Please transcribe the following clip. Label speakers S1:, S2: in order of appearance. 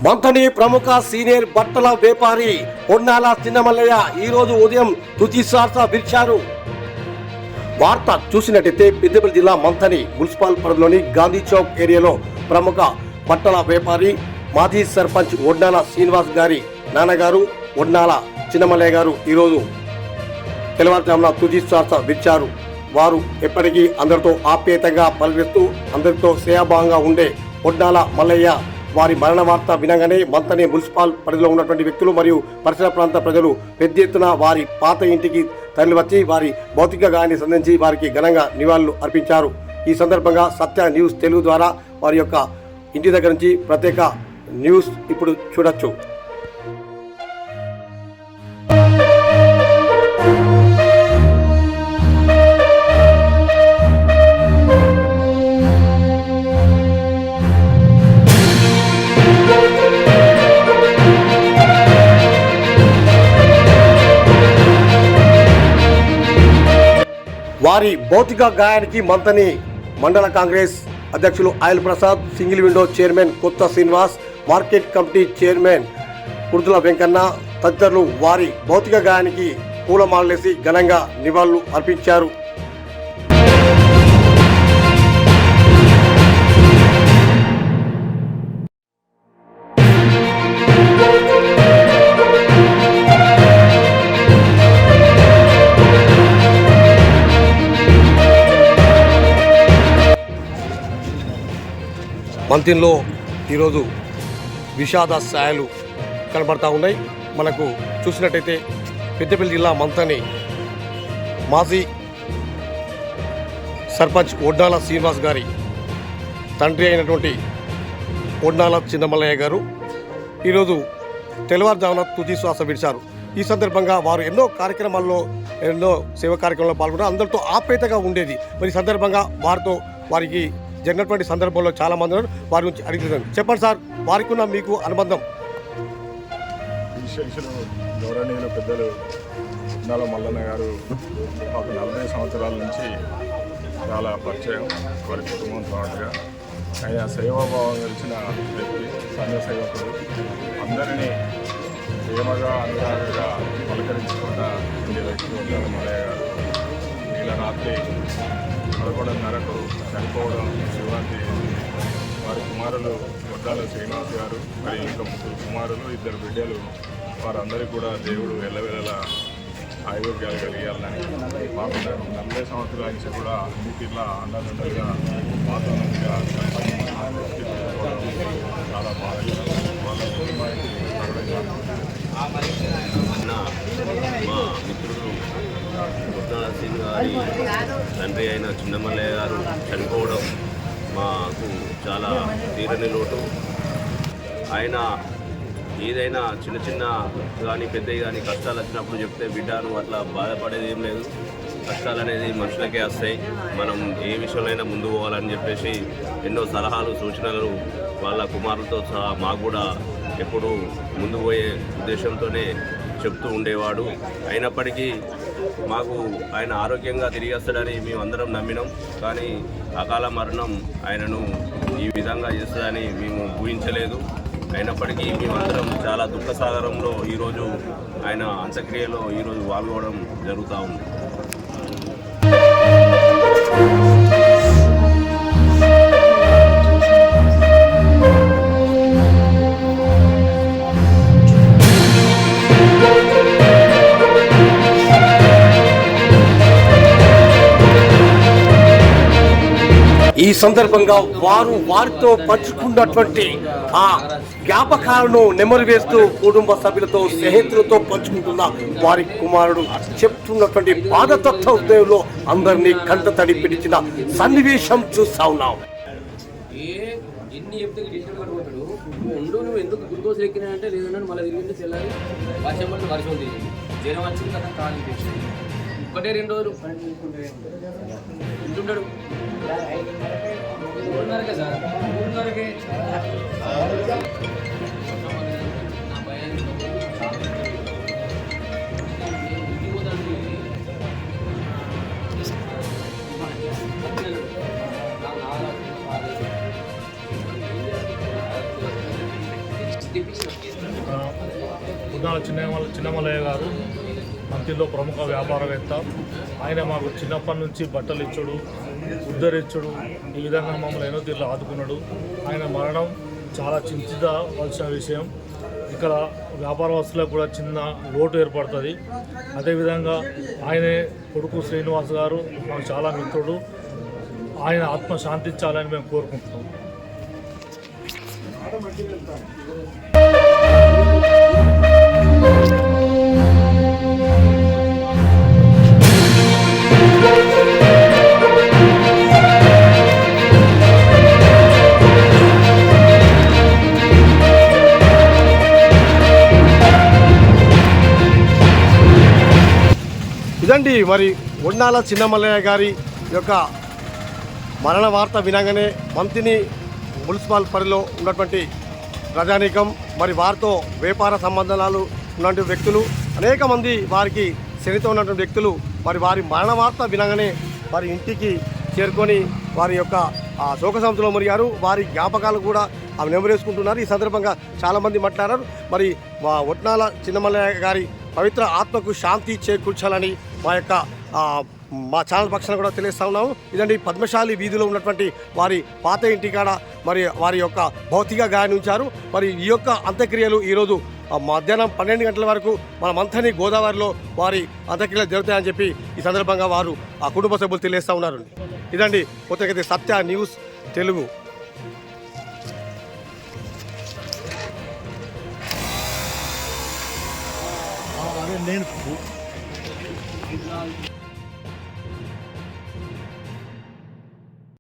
S1: మంథని ప్రముఖ సీనియర్ బట్టల వ్యాపారి పొన్నాల చిన్నమల్లయ్య ఈరోజు ఉదయం తుదిశ్వాస విడిచారు. వార్త చూసినట్టయితే పెద్దపల్లి జిల్లా మంథని మున్సిపల్ పరిధిలోని గాంధీ చౌక్ ఏరియాలో ప్రముఖ బట్టల వ్యాపారి మాజీ సర్పంచ్ ఒడ్నాల శ్రీనివాస్ గారి నాన్నగారు ఒడ్నాల చిన్నమల్లయ్య గారు ఈరోజు తెల్లవారుజామున తుదిశ్వాస విడిచారు. వారు ఎప్పటికీ అందరితో ఆప్యాయతంగా పలకరిస్తూ అందరితో శ్రేయాభావంగా ఉండే ఒడ్నాల మల్లయ్య వారి మరణ వార్త వినగానే మంథని మున్సిపల్ పరిధిలో ఉన్నటువంటి వ్యక్తులు మరియు పరిసర ప్రాంత ప్రజలు పెద్ద ఎత్తున వారి పాత ఇంటికి తరలివచ్చి వారి భౌతిక గాయాన్ని సందర్శించి వారికి ఘనంగా నివాళులు అర్పించారు. ఈ సందర్భంగా సత్య న్యూస్ తెలుగు ద్వారా వారి యొక్క ఇంటి దగ్గర నుంచి ప్రత్యేక న్యూస్ ఇప్పుడు చూడొచ్చు. వారి భౌతిక గాయానికి మంథని మండల కాంగ్రెస్ అధ్యక్షులు oil Prasad, single window chairman కొత్త Srinivas, market committee chairman Kurdula Venkanna తదితరులు వారి భౌతిక గాయానికి పూలమాలలేసి ఘనంగా నివాళులు అర్పించారు. మంథనిలో ఈరోజు విషాద ఛాయలు కనబడతా ఉన్నాయి. మనకు చూసినట్టయితే పెద్దపల్లి జిల్లా మంథని మాజీ సర్పంచ్ ఒడ్నాల శ్రీనివాస్ గారి తండ్రి అయినటువంటి ఒడ్నాల చిన్నమల్లయ్య గారు ఈరోజు తెల్లవారుజామున తుది శ్వాస విడిచారు. ఈ సందర్భంగా వారు ఎన్నో సేవా కార్యక్రమాల్లో పాల్గొన్నారు. అందరితో ఆప్యాయతగా ఉండేది. మరి ఈ సందర్భంగా వారికి జరిగినటువంటి సందర్భంలో చాలా మంది వారి గురించి అడుగుతున్నాను. చెప్పండి సార్, వారికి ఉన్న మీకు అనుబంధం.
S2: గౌరవనీయులు పెద్దలు ఒడ్నాల మల్లన్న గారు మాకు 40 సంవత్సరాల నుంచి చాలా పరిచయం. వారి కుటుంబంతో పాటుగా ఆయన సేవాభావం గెలిచిన వ్యక్తి, సంఘ సేవకుడు, అందరినీ ప్రేమగా అనురాగంగా పలకరించుకున్న ఉండే వ్యక్తి ఒడ్నాల మల్లయ్య గారు ఇలా రాత్రి 11:30కు చనిపోవడం శివాంతి. వారి కుమారులు ఒడ్నాల శ్రీనివాస్ గారు, మరి ఇంకా 3 కుమారులు, 2 బిడ్డలు, వారందరికీ కూడా దేవుడు ఎల్లవేళలా ఆరోగ్యాలు కలిగాలని మాకు 40 సంవత్సరాల నుంచి కూడా అన్నిటిలా అన్నదండలుగా వాతావరణంగా చాలా బాగా వాళ్ళ కుటుంబానికి
S3: మా మిత్రుడు ఒడ్నాల శ్రీని గారి తండ్రి అయిన చిన్నమల్లయ్య గారు చనిపోవడం మాకు చాలా తీరని లోటు. ఆయన ఏదైనా చిన్న కానీ పెద్దవి కానీ కష్టాలు వచ్చినప్పుడు చెప్తే బిడ్డను అట్లా బాధపడేది ఏం లేదు. కష్టాలు అనేది మనుషులకే వస్తాయి. మనం ఏ విషయంలో ముందు పోవాలని చెప్పేసి ఎన్నో సలహాలు సూచనలు వాళ్ళ కుమారులతో సహా మాకు కూడా ఎప్పుడు ముందు పోయే ఉద్దేశంతోనే చెప్తూ ఉండేవాడు. అయినప్పటికీ మాకు ఆయన ఆరోగ్యంగా తిరిగి వస్తాడని మేము అందరం నమ్మినాం. కానీ అకాల మరణం ఆయనను ఈ విధంగా చేస్తుందని మేము ఊహించలేదు. అయినప్పటికీ మేమందరం చాలా దుఃఖసాగరంలో ఈరోజు ఆయన అంత్యక్రియలో ఈరోజు పాల్గొనడం జరుగుతూ ఉంది.
S1: ఈ సందర్భంగా వారితో పంచుకున్నటువంటి ఆ జ్ఞాపకాలను నెమరు వేస్తూ కుటుంబ సభ్యులతో స్నేహితులతో పంచుకుంటున్న వారి కుమారుడు చెప్తున్నటువంటి బాధతత్వ ఉదయంలో అందరినీ కంట తడి పిడిచిన సన్నివేశం చూస్తా ఉన్నాం.
S4: నువ్వు ఎందుకు గ్లూకోజ్ ఎక్కినాయంటే లేదన్నాడు. మళ్ళీ తిరిగి తెల్లాలి వర్షం పడితే వర్షం తిరిగింది, జ్వరం వచ్చింది కదా, కాలు ఇన్ఫెక్షన్. 1-2 రోజులు ఇంటుంటాడు. 3:30కే సార్, 3:30కే నా భయాన్ని
S5: పున్నాల చిన్నమల్లయ్య గారు మంత్రిలో ప్రముఖ వ్యాపారవేత్త. ఆయన మాకు చిన్నప్పటి నుంచి బట్టలు ఇచ్చుడు, ఉద్ధరించుడు, ఈ విధంగా మమ్మల్ని ఎన్నో తీర్లు ఆదుకున్నాడు. ఆయన మరణం చాలా చింతించవలసిన విషయం. ఇక్కడ వ్యాపారస్తులకు కూడా చిన్న లోటు ఏర్పడుతుంది. అదేవిధంగా ఆయనే కొడుకు శ్రీనివాస్ గారు మాకు చాలా మిత్రుడు. ఆయన ఆత్మ శాంతించాలని మేము కోరుకుంటున్నాం.
S1: ఇదండి మరి ఒన్నాల చిన్నమల్లయ్య గారి యొక్క మరణ వార్త వినగానే మంతిని మున్సిపల్ పరిధిలో ఉన్నటువంటి ప్రజానీకం, మరి వారితో వ్యాపార సంబంధాలు ఉన్నటువంటి వ్యక్తులు, అనేక మంది వారికి శనితో ఉన్నటువంటి వ్యక్తులు మరి వారి మరణ వార్త వినగానే వారి ఇంటికి చేరుకొని వారి యొక్క శోక సంతులో మురిగారు. వారి జ్ఞాపకాలు కూడా అవి నెమరేసుకుంటున్నారు. ఈ సందర్భంగా చాలామంది మాట్లాడారు. మరి మా ఒట్నాల చిన్నమల్లయ్య గారి పవిత్ర ఆత్మకు శాంతి చేకూర్చాలని మా ఛానల్ పక్షాన కూడా తెలియజేస్తా ఉన్నాము. ఇదండి పద్మశాలి వీధిలో ఉన్నటువంటి వారి పాత ఇంటికాడ మరి వారి యొక్క భౌతిక గాయాన్ని ఉంచారు. మరి ఈ యొక్క అంత్యక్రియలు ఈరోజు మధ్యాహ్నం 12 గంటల వరకు మన మంథని గోదావరిలో వారి అంత్యక్రియలు జరుగుతాయని చెప్పి ఈ సందర్భంగా వారు ఆ కుటుంబ సభ్యులు తెలియజేస్తూ ఉన్నారు. ఇదండి కొత్తగా సత్య న్యూస్ తెలుగు.
S5: నేను